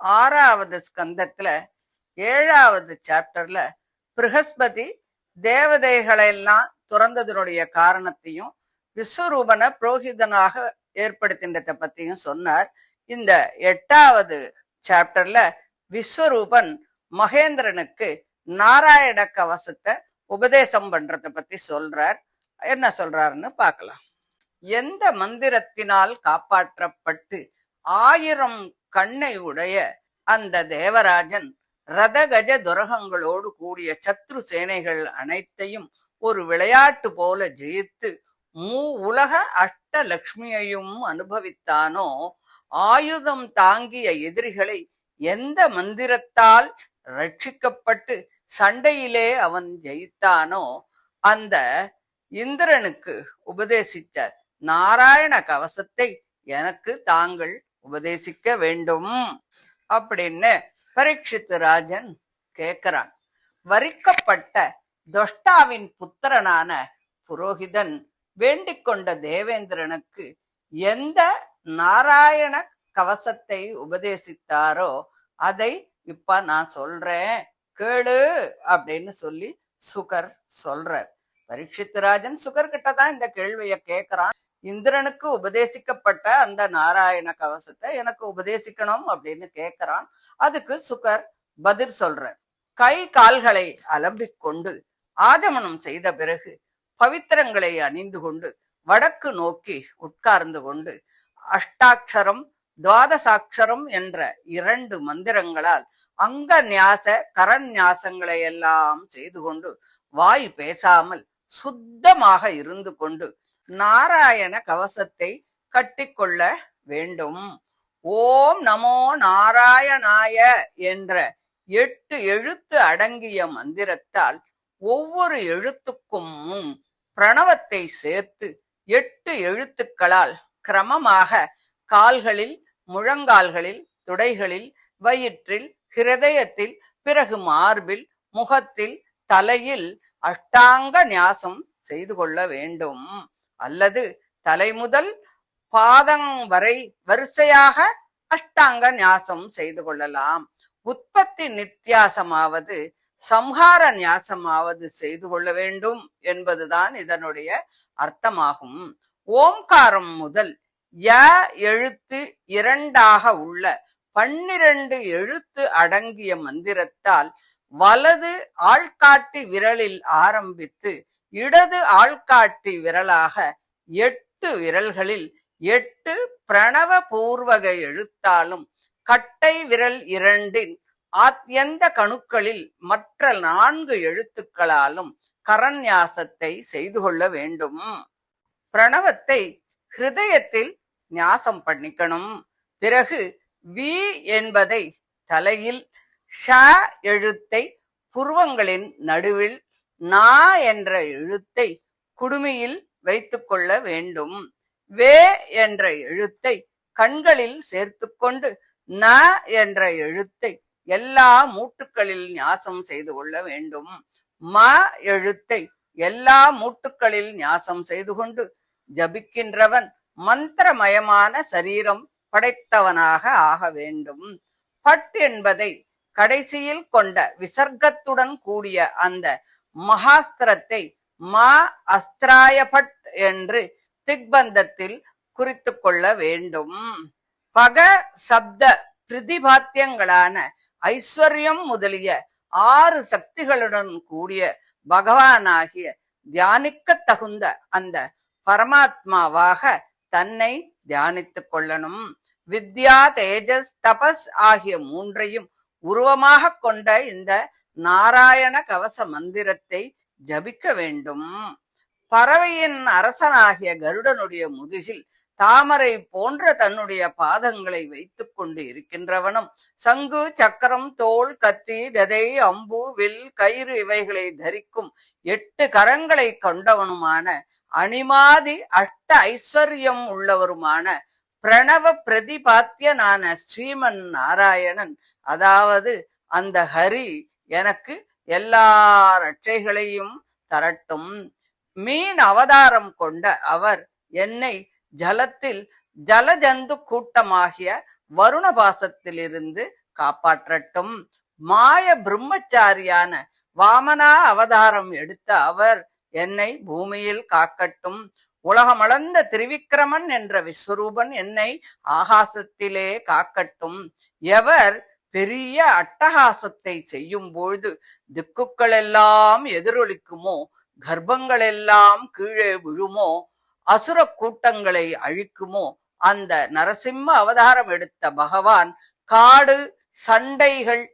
6வது ஸ்கந்தத்துல 7வது சாப்டர்ல பிரகஸ்பதி தேவதைகளெல்லாம் துறந்ததனுடைய காரணத்தையும் விஸ்வரூபனை புரோகிதனாக ஏற்படுத்தின்றத பத்தியும் சொன்னார். இந்த 8வது சாப்டர்ல விஸ்வரூபன் மகேந்திரனுக்கு நாராயண கவசத்தை உபதேசம் பண்றத பத்தி சொல்றார். என்ன சொல்றாருன்னு பார்க்கலாம். எந்த மந்திரத்தினால் காப்பாற்றப்பட்டு 1000 கண்ணை உடைய அந்த தேவராஜன் ரதகஜ துரகங்களோடு கூடிய சத்ரு சேனைகள் அனைத்தையும் ஒரு விளையாட்டு போல ஜெயித்து உலக அஷ்டலட்சுமியையும் அனுபவித்தானோ, ஆயுதம் தாங்கிய எதிரிகளை எந்த மந்திரத்தால் ரட்சிக்கப்பட்டு சண்டையிலே அவன் ஜெயித்தானோ அந்த இந்திரனுக்கு உபதேசிச்ச நாராயண கவசத்தை எனக்கு தாங்கள் உபதேசிக்க வேண்டும் அப்படின்னு பரீட்சித்து ராஜன் கேட்கிறான். வரிக்கப்பட்ட தொஷ்டாவின் புத்திரனான புரோகிதன் வேண்டிக் கொண்ட தேவேந்திரனுக்கு எந்த நாராயண கவசத்தை உபதேசித்தாரோ அதை இப்ப நான் சொல்றேன் கேளு அப்படின்னு சொல்லி சுகர் சொல்றார். பரீட்சித்து ராஜன் சுகர் கிட்டதான் இந்த கேள்விய கேட்கிறான். இந்திரனுக்கு உபதேசிக்கப்பட்ட அந்த நாராயண கவசத்தை எனக்கு உபதேசிக்கணும் அப்படின்னு கேட்கிறான். அதுக்கு சுகர் பதில் சொல்றார். கை கால்களை அலம்பிக் கொண்டு ஆஜமனம் செய்த பிறகு பவித்திரங்களை அணிந்து கொண்டு வடக்கு நோக்கி உட்கார்ந்து கொண்டு அஷ்டாட்சரம் துவாதசாட்சரம் என்ற 2 மந்திரங்களால் அங்க நியாச கரநியாசங்களை எல்லாம் செய்து கொண்டு வாய் பேசாமல் சுத்தமாக இருந்து கொண்டு நாராயண கவசத்தை கட்டிக்கொள்ள வேண்டும். ஓம் நமோ நாராயணாய என்ற 8 எழுத்து அடங்கிய மந்திரத்தால் ஒவ்வொரு எழுத்துக்கும் பிரணவத்தை சேர்த்து 8 எழுத்துக்களால் கிரமமாக கால்களில், முழங்கால்களில், துடைகளில், வயிற்றில், ஹிருதயத்தில், பிறகு மார்பில், முகத்தில், தலையில் அஷ்டாங்க நியாசம் செய்து கொள்ள வேண்டும். அல்லது தலை முதல் பாதம் வரை வரிசையாக அஷ்டாங்க நியாசம் செய்து கொள்ளலாம். உற்பத்தி நித்தியாசமாவது சம்ஹார நியாசமாவது செய்து கொள்ள வேண்டும் என்பதுதான் இதனுடைய அர்த்தமாகும். ஓம்காரம் முதல் ய எழுத்து 2ஆக உள்ள 12 எழுத்து அடங்கிய மந்திரத்தால் வலது ஆள்காட்டி விரலில் ஆரம்பித்து இடது ஆள்காட்டி விரலாக 8 விரல்களில் 8 பிரணவ பூர்வக எழுத்தாலும் கட்டை விரல் 2இன் ஆத்யந்த கணுக்களில் மற்ற 4 எழுத்துக்களாலும் கரநியாசத்தை செய்து கொள்ள வேண்டும். பிரணவத்தை ஹிருதயத்தில் நியாசம் பண்ணிக்கணும். பிறகு வி என்பதை தலையில், ஷ எழுத்தை புருவங்களின் நடுவில், நா என்ற எழுத்தை குடுமியில் வைத்துக் கொள்ள வேண்டும். வே என்ற எழுத்தை கண்களில் சேர்த்து கொண்டு ந என்ற எழுத்தை எல்லா மூட்டுக்களில் நியாசம் செய்து கொள்ள வேண்டும். ம எழுத்தை எல்லா மூட்டுக்களில் நியாசம் செய்து கொண்டு ஜபிக்கின்றவன் மந்திரமயமான சரீரம் படைத்தவனாக ஆக வேண்டும். பட் என்பதை கடைசியில் கொண்ட விசர்க்கத்துடன் கூடிய அந்த மகாஸ்திரத்தை மா அஸ்திராய பட் என்று திக்பந்தத்தில் குறித்து கொள்ள வேண்டும். பக சப்த பிரதிபாத்தியங்களான ஐஸ்வர்யம் முதலிய 6 சக்திகளுடன் கூடிய பகவானாகிய தியானிக்க தகுந்த அந்த பரமாத்மாவாக தன்னை தியானித்துக் கொள்ளணும். வித்யா, தேஜஸ், தபஸ் ஆகிய 3ஐயும் உருவமாக கொண்ட இந்த நாராயண கவச மந்திரத்தை ஜபிக்க வேண்டும். பறவையின் அரசனாகிய கருடனுடைய முதுகில் தாமரை போன்ற தன்னுடைய பாதங்களை வைத்துக் கொண்டு இருக்கின்றவனும் சங்கு, சக்கரம், தோள், கத்தி, கதை, அம்பு, வில், கயிறு இவைகளை தரிக்கும் 8 கரங்களை கொண்டவனுமான அணிமாதி அஷ்ட ஐஸ்வர்யம் உள்ளவருமான பிரணவ பிரதிபாத்தியனான ஸ்ரீமன் நாராயணன், அதாவது அந்த ஹரி எனக்கு எல்லா ரட்சைகளையும் தரட்டும். மீன் அவதாரம் கொண்ட அவர் என்னை ஜலத்தில் ஜலஜந்து கூட்டமாகிய வருணபாசத்திலிருந்து காப்பாற்றட்டும். மாய பிரம்மச்சாரியான வாமனா அவதாரம் எடுத்த அவர் என்னை பூமியில் காக்கட்டும். உலகமளந்த திரிவிக்கிரமன் என்ற விஸ்வரூபன் என்னை ஆகாசத்திலே காக்கட்டும். எவர் பெரிய அட்டகாசத்தை செய்யும் பொழுது திக்குக்கள் எல்லாம் எதிரொலிக்குமோ, கர்ப்பங்கள் எல்லாம் கீழே விழுமோ, அசுர கூட்டங்களை அழிக்குமோ, அந்த நரசிம்ம அவதாரம் எடுத்த பகவான் காடு சண்டைகள்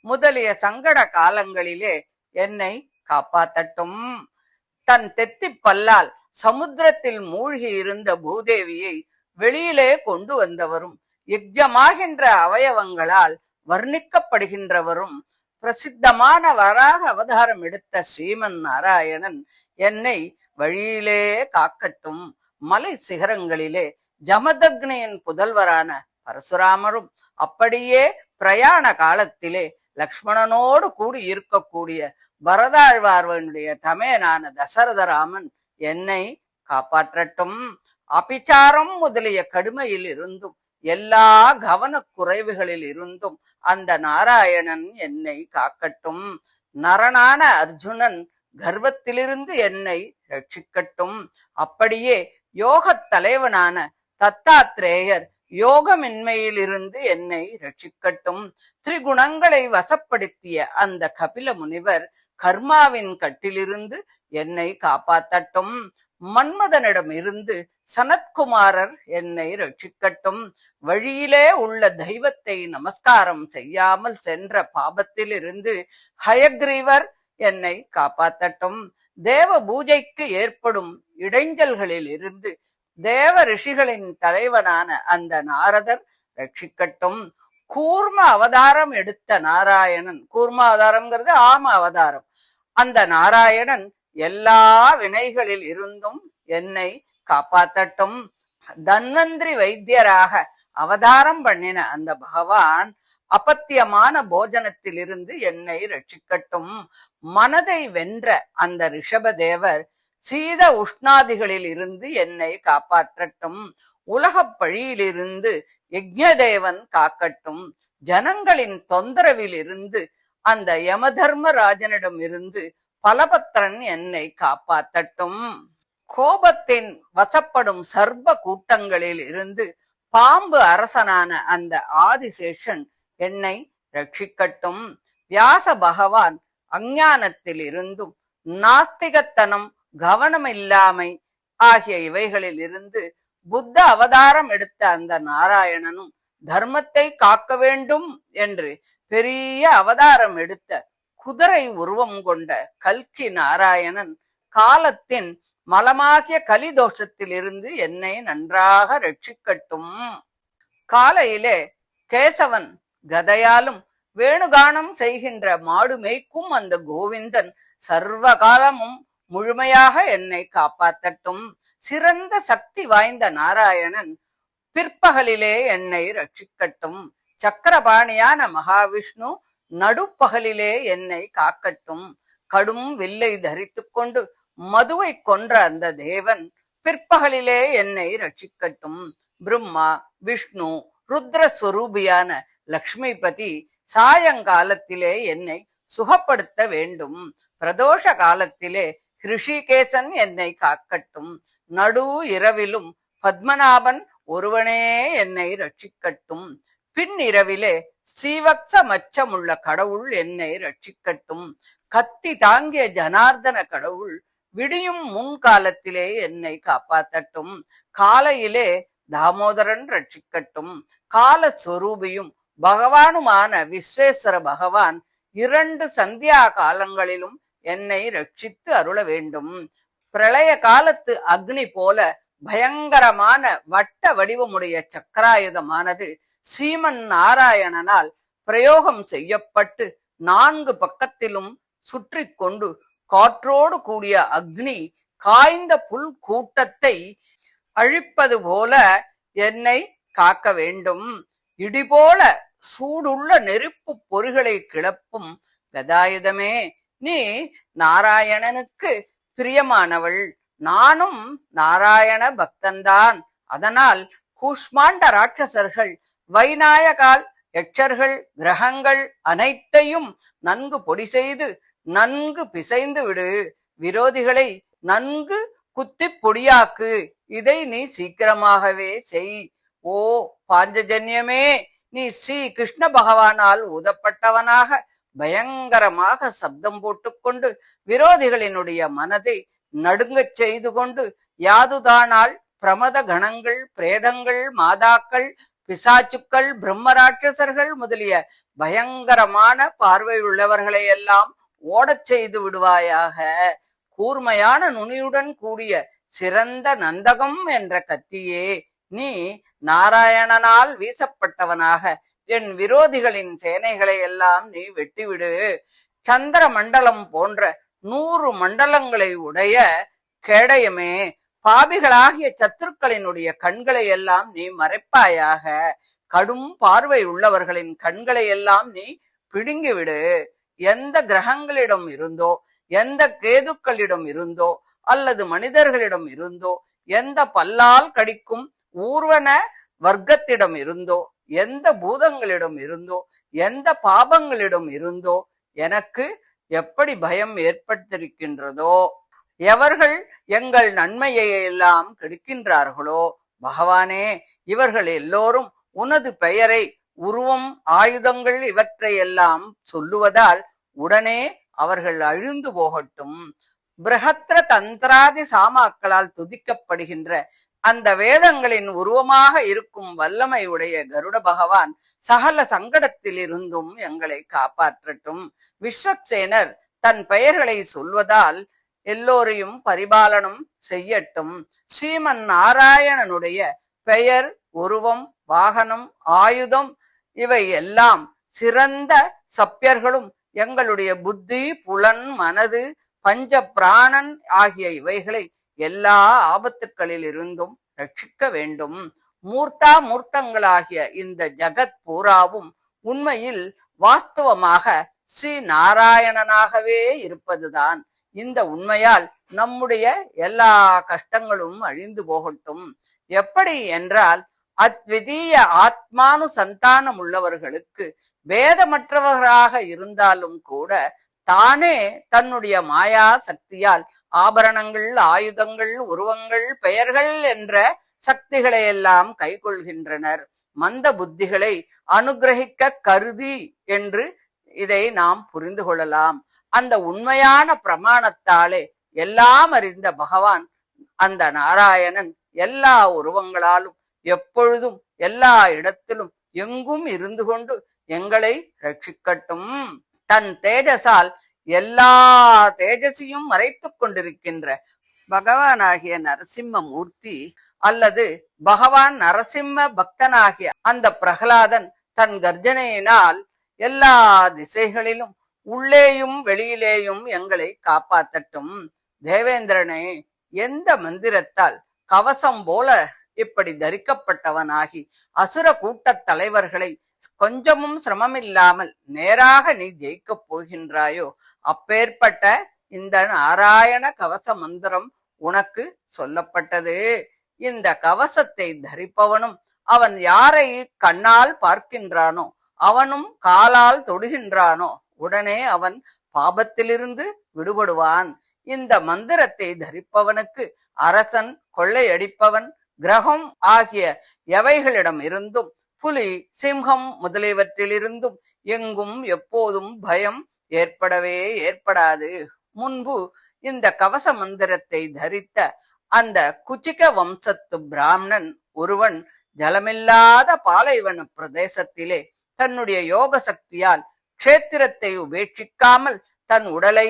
முதலிய சங்கட காலங்களிலே என்னை காப்பாத்தட்டும். தன் தெத்தி பல்லால் சமுத்திரத்தில் மூழ்கி இருந்த பூதேவியை வெளியிலே கொண்டு வந்தவரும், யஜ்ஜமாகின்ற அவயவங்களால் வர்ணிக்கப்படுகின்றவரும், பிரசித்தமான வராக அவதாரம் எடுத்த ஸ்ரீமன் நாராயணன் என்னை வழியிலே காக்கட்டும். மலை சிகரங்களிலே ஜமதக்னியின் புதல்வரான பரசுராமரும், அப்படியே பிரயாண காலத்திலே லக்ஷ்மணனோடு கூடி இருக்கக்கூடிய பரதாழ்வார்வனுடைய தமையனான தசரதராமன் என்னை காப்பாற்றட்டும். அபிச்சாரம் முதலிய கடுமையில் இருந்தும் எல்லா கவனக்குறைவுகளில் இருந்தும் அந்த நாராயணன் என்னை காக்கட்டும். நரனான அர்ஜுனன் கர்வத்திலிருந்து என்னை ரட்சிக்கட்டும். அப்படியே யோகத் தலைவனான தத்தாத்ரேயர் யோகமின்மையிலிருந்து என்னை ரட்சிக்கட்டும். திரிகுணங்களை வசப்படுத்திய அந்த கபில முனிவர் கர்மாவின் கட்டிலிருந்து என்னை காப்பாற்றட்டும். மன்மதனிடம் இருந்து சனத்குமாரர் என்னை ரட்சிக்கட்டும். வழியிலே உள்ள தெய்வத்தை நமஸ்காரம் செய்யாமல் சென்ற பாபத்தில் இருந்து ஹயக்ரீவர் என்னை காப்பாற்றட்டும். தேவ பூஜைக்கு ஏற்படும் இடைஞ்சல்களில் இருந்து தேவ ரிஷிகளின் தலைவனான அந்த நாரதர் ரட்சிக்கட்டும். கூர்ம அவதாரம் எடுத்த நாராயணன், கூர்ம அவதாரம்ங்கிறது ஆம அவதாரம், அந்த நாராயணன் எல்லா வினைகளில் இருந்தும் என்னை காப்பாற்றட்டும். தன்வந்திரி வைத்தியராக அவதாரம் பண்ணின அந்த பகவான் அபத்தியமான போஜனத்தில் இருந்து என்னை ரட்சிக்கட்டும். மனதை வென்ற அந்த ரிஷபதேவர் சீத உஷ்ணாதிகளில் இருந்து என்னை காப்பாற்றட்டும். உலகப் பழியிலிருந்து யஜ்ஞதேவன் காக்கட்டும். ஜனங்களின் தொந்தரவில் இருந்து அந்த யமதர்மராஜனிடம் இருந்து பலபத்திரன் என்னை காப்பாற்றட்டும். கோபத்தின் வசப்படும் சர்வ கூட்டங்களில் இருந்து பாம்பு அரசனான அந்த ஆதிசேஷன் என்னை ரட்சிக்கட்டும். வியாச பகவான் அஞ்ஞானத்தில் இருந்தும் நாஸ்திகத்தனம், கவனமில்லாமை ஆகிய இவைகளில் இருந்து புத்த அவதாரம் எடுத்த அந்த நாராயணனும் தர்மத்தை காக்க வேண்டும் என்று பெரிய அவதாரம் எடுத்த குதிரை உருவம் கொண்ட கல்கி நாராயணன் காலத்தின் மலமாகிய கலிதோஷத்தில் இருந்து என்னை நன்றாக ரட்சிக்கட்டும். காலையிலே கேசவன் கதையாலும் வேணுகானம் செய்கின்ற மாடு மேய்க்கும் அந்த கோவிந்தன் சர்வ காலமும் முழுமையாக என்னை காப்பாற்றட்டும். சிறந்த சக்தி வாய்ந்த நாராயணன் பிற்பகலிலே என்னை ரட்சிக்கட்டும். சக்கரபாணியான மகாவிஷ்ணு நடுப்பகலிலே என்னை காக்கட்டும். கடும் வில்லை தரித்து கொண்டு மதுவை கொன்ற அந்த தேவன் பிற்பகலிலே என்னை ரட்சிக்கட்டும். பிரம்மா, விஷ்ணு, ருத்ரஸ்வரூபியான லக்ஷ்மிபதி சாயங்காலத்திலே என்னை சுகப்படுத்த வேண்டும். பிரதோஷ காலத்திலே ரிஷிகேசன் என்னை காக்கட்டும். நடு இரவிலும் பத்மநாபன் ஒருவனே என்னை ரட்சிக்கட்டும். பின் இரவிலே ஸ்ரீவக்ச மச்சமுள்ள கடவுள் என்னை ரட்சிக்கட்டும். கத்தி தாங்கிய ஜனார்தன கடவுள் விடியும் முன்காலத்திலே என்னை காப்பாற்றட்டும். காலையிலே தாமோதரன் ரட்சிக்கட்டும். காலஸ்வரூபியும் பகவானுமான விஸ்வேஸ்வர பகவான் 2 சந்தியா காலங்களிலும் என்னை ரட்சித்து அருள வேண்டும். பிரளய காலத்து அக்னி போல பயங்கரமான வட்ட வடிவமுடைய சக்கராயுதமானது ஸ்ரீமன் நாராயணனால் பிரயோகம் செய்யப்பட்டு 4 பக்கத்திலும் சுற்றி கொண்டு காற்றோடு கூடிய அக்னி காய்ந்த புல் கூட்டத்தை அழிப்பது போல என்னை காக்க வேண்டும். இடிபோல சூடுள்ள நெருப்பு பொறிகளை கிளப்பும் கதாயுதமே, நீ நாராயணனுக்கு பிரியமானவள். நானும் நாராயண பக்தன்தான். அதனால் கூஷ்மாண்ட ராட்சசர்கள் வைநாயகால் யட்சர்கள் கிரகங்கள் அனைத்தையும் நன்கு பொடி செய்து நன்கு பிசைந்து விடு. விரோதிகளை நன்கு குத்தி பொடியாக்கு. இதை நீ சீக்கிரமாகவே செய். ஓ பாஞ்சஜன்யமே, நீ ஸ்ரீ கிருஷ்ண பகவானால் ஊதப்பட்டவனாக பயங்கரமாக சப்தம் போட்டுக்கொண்டு விரோதிகளினுடைய மனதை நடுங்கச் செய்து கொண்டு யாதுதானால் பிரமத கணங்கள், பிரேதங்கள், மாதாக்கள், பிசாச்சுக்கள், பிரம்மராட்சசர்கள் முதலிய பயங்கரமான பார்வையுள்ளவர்களை எல்லாம் ஓடச் செய்து விடுவாயாக. கூர்மையான நுனியுடன் கூடிய சிறந்த நந்தகம் என்ற கத்தியே, நீ நாராயணனால் வீசப்பட்டவனாக என் விரோதிகளின் சேனைகளை எல்லாம் நீ வெட்டிவிடு. சந்திர மண்டலம் போன்ற 100 மண்டலங்களை உடைய கேடயமே, பாபிகளாகிய சத்துருக்களினுடைய கண்களை எல்லாம் நீ மறைப்பாயாக. கடும் பார்வை உள்ளவர்களின் கண்களை எல்லாம் நீ பிடுங்கிவிடு. எந்த கிரகங்களிடம் இருந்தோ, எந்த கேதுக்களிடம் இருந்தோ, அல்லது மனிதர்களிடம் இருந்தோ, எந்த பல்லால் கடிக்கும் ஊர்வன வர்க்கத்திடம் இருந்தோ, எந்த பூதங்களிடம் இருந்தோ, எந்த பாபங்களிடம் இருந்தோ எனக்கு எப்படி பயம் ஏற்பட்டிருக்கின்றதோ, எவர்கள் எங்கள் நன்மையை எல்லாம் கெடுக்கின்றார்களோ, பகவானே, இவர்கள் எல்லோரும் உனது பெயரை, உருவம், ஆயுதங்கள் இவற்றை எல்லாம் சொல்லுவதால் உடனே அவர்கள் அழிந்து போகட்டும். பிரகத்ர தந்திராதி சாமாக்களால் துதிக்கப்படுகின்ற அந்த வேதங்களின் உருவமாக இருக்கும் வல்லமை உடைய கருட பகவான் சகல சங்கடத்தில் இருந்தும் எங்களை காப்பாற்றட்டும். விஸ்வக்சேனர் தன் பெயர்களை சொல்வதால் எல்லோரையும் பரிபாலனம் செய்யட்டும். ஸ்ரீமன் நாராயணனுடைய பெயர், உருவம், வாகனம், ஆயுதம் இவை எல்லாம் சிறந்த சப்பியர்களும் எங்களுடைய புத்தி, புலன், மனது, பஞ்ச பிராணன் ஆகிய இவைகளை எல்லா ஆபத்துக்களில் இருந்தும் ரட்சிக்க வேண்டும். மூர்த்தா மூர்த்தங்களாகிய இந்த ஜகத் பூராவும் உண்மையில் வாஸ்தவமாக ஸ்ரீ நாராயணனாகவே இருப்பதுதான். இந்த உண்மையால் நம்முடைய எல்லா கஷ்டங்களும் அழிந்து போகட்டும். எப்படி என்றால், அத்விதீய ஆத்மானு சந்தானம் உள்ளவர்களுக்கு வேதமற்றவர்களாக இருந்தாலும் கூட தானே தன்னுடைய மாயா சக்தியால் ஆபரணங்கள், ஆயுதங்கள், உருவங்கள், பெயர்கள் என்ற சக்திகளை எல்லாம் கைக்கொள்கின்றனர். மந்த புத்திகளை அனுகிரகிக்க கருதி என்று இதை நாம் புரிந்து கொள்ளலாம். அந்த உண்மையான பிரமாணத்தாலே எல்லாம் அறிந்த பகவான் அந்த நாராயணன் எல்லா உருவங்களாலும் எப்பொழுதும் எல்லா இடத்திலும் எங்கும் இருந்து கொண்டு எங்களை ரட்சிக்கட்டும். தன் தேஜசால் எல்லா தேஜசையும் மறைத்து கொண்டிருக்கின்ற பகவானாகிய நரசிம்ம மூர்த்தி அல்லது பகவான் நரசிம்ம பக்தனாகிய அந்த பிரகலாதன் தன் கர்ஜனையினால் எல்லா திசைகளிலும் உள்ளேயும் வெளியிலேயும் எங்களை காப்பாற்றட்டும். தேவேந்திரனே, எந்த மந்திரத்தால் கவசம் போல இப்படி தரிக்கப்பட்டவனாகி அசுர கூட்டத் தலைவர்களை கொஞ்சமும் சிரமமில்லாமல் நேராக நீ ஜெயிக்கப் போகின்றாயோ, அப்பேற்பட்ட இந்த நாராயண கவச மந்திரம் உனக்கு சொல்லப்பட்டது. இந்த கவசத்தை தரிப்பவனும் அவன் யாரை கண்ணால் பார்க்கின்றானோ, அவனும் காலால் தொடுகின்றானோ, உடனே அவன் பாபத்திலிருந்து விடுபடுவான். இந்த மந்திரத்தை தரிப்பவனுக்கு அரசன், கொள்ளையடிப்பவன், கிரகம் ஆகிய எவைகளிடம் இருந்தும், புலி, சிங்கம் முதலியவற்றிலிருந்தும் எங்கும் எப்போதும் பயம் ஏற்படவே ஏற்படாது. முன்பு இந்த கவச மந்திரத்தை தரித்த அந்த குச்சிக வம்சத்து பிராமணன் ஒருவன் ஜலமில்லாத பாலைவன பிரதேசத்திலே தன்னுடைய யோக சக்தியால் க்ஷேத்திரத்தை உபேட்சிக்காமல் தன் உடலை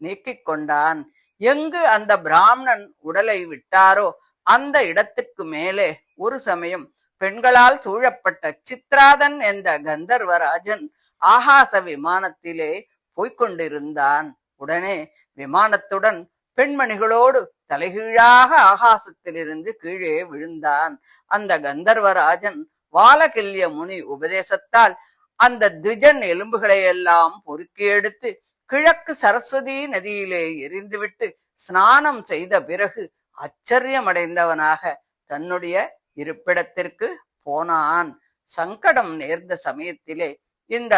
நீக்கிக் கொண்டான். எங்கு அந்த பிராமணன் உடலை விட்டாரோ அந்த இடத்துக்கு மேலே ஒரு சமயம் பெண்களால் சூழப்பட்ட சித்ராதன் என்ற கந்தர்வராஜன் ஆகாச விமானத்திலே போய்கொண்டிருந்தான். உடனே விமானத்துடன் பெண்மணிகளோடு தலைகீழாக ஆகாசத்திலிருந்து கீழே விழுந்தான். அந்த கந்தர்வராஜன் வாலகில்ய முனி உபதேசத்தால் அந்த திஜன் எலும்புகளை எல்லாம் பொறுக்கி எடுத்து கிழக்கு சரஸ்வதி நதியிலே எரிந்துவிட்டு ஸ்நானம் செய்த பிறகு ஆச்சரியமடைந்தவனாக தன்னுடைய இருப்பிடத்திற்கு போனான். சங்கடம் நேர்ந்த சமயத்திலே இந்த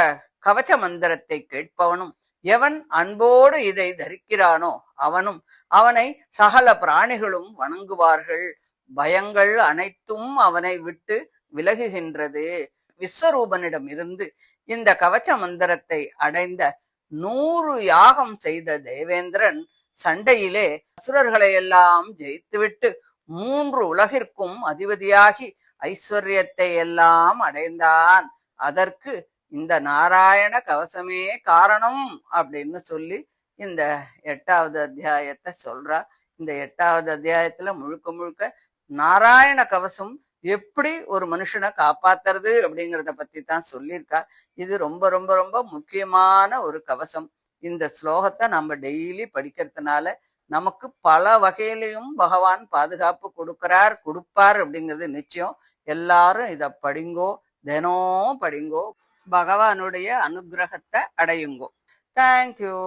கவச மந்திரத்தை கேட்பவனும் எவன் அன்போடு இதை தரிக்கிறானோ அவனும் அவனை சகல பிராணிகளும் வணங்குவார்கள். பயங்கள் அனைத்தும் அவனை விட்டு விலகுகின்றது. விஸ்வரூபனிடம் இருந்து இந்த கவச மந்திரத்தை அடைந்த 100 யாகம் செய்த தேவேந்திரன் சண்டையிலே அசுரர்களை எல்லாம் ஜெயித்துவிட்டு 3 உலகிற்கும் அதிபதியாகி ஐஸ்வர்யத்தை எல்லாம் அடைந்தான். அதற்கு இந்த நாராயண கவசமே காரணம் அப்படின்னு சொல்லி இந்த 8வது அத்தியாயத்தை சொல்றா. இந்த 8வது அத்தியாயத்துல முழுக்க முழுக்க நாராயண கவசம் எப்படி ஒரு மனுஷனை காப்பாத்துறது அப்படிங்கிறத பத்தி தான் சொல்லியிருக்கா. இது ரொம்ப ரொம்ப ரொம்ப முக்கியமான ஒரு கவசம். இந்த ஸ்லோகத்தை நம்ம டெய்லி படிக்கிறதுனால நமக்கு பல வகையிலையும் பகவான் பாதுகாப்பு கொடுப்பார் அப்படிங்கிறது நிச்சயம். எல்லாரும் இத படிங்கோ, தினம் படிங்கோ, பகவானுடைய அனுகிரகத்தை அடையுங்கோ. தேங்க்யூ.